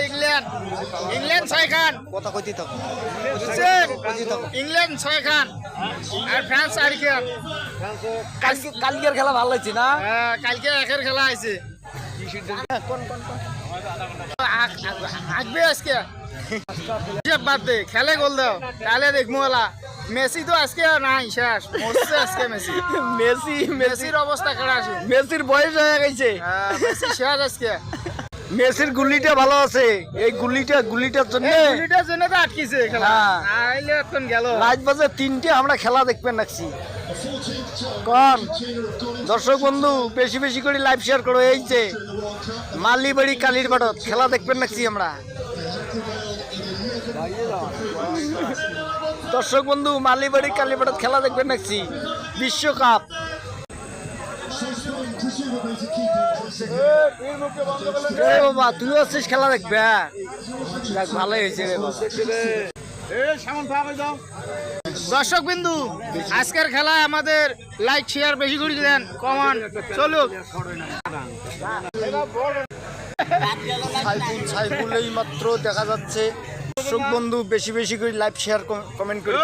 England England 6 খান কথা কইতে থাকো ইংল্যান্ড 6 খান আর ফ্রান্স 4 খান। কালকের খেলা ভালো লাগছে না? কালকে একের খেলা আছে। কোন কোন কোন আসবে আজকে বাদ দে, খেলে গোল দাও তাহলে দেখবো। মেসি তো আজকে নাই, শেষ মরছে আজকে মেসি। মেসির অবস্থা খারাপ আছে, মেসির বয়স হয়ে গেছে। মেসি শেষ আজকে। মেসির গুলিটা ভালো আছে, এই গুলিটার জন্য গুলিটার জন্য তো আটকিছে খেলা, আইলে এখন গেল। রাত বাজে 3টে আমরা খেলা দেখবেন নাকছি। কোন দর্শক বন্ধু বেশি বেশি করে লাইভ শেয়ার করো। এই যে মালিবাড়ি কালীর বাড়ত খেলা দেখবেন নাকছি আমরা। দর্শক বন্ধু মালিবাড়ি কালীর বাড়ত খেলা দেখবেন নাকছি, বিশ্বকাপ। বাবা তুই আছিস খেলা দেখবে, ভালোই হয়েছে রে বাবা। দর্শক বিন্দু আজকের খেলায় আমাদের লাইক শেয়ার বেশি করে দেন, কমান চলুক। সাইফুল এই মাত্র দেখা যাচ্ছে। দর্শক বন্ধু বেশি বেশি করে লাইভ শেয়ার কমেন্ট করে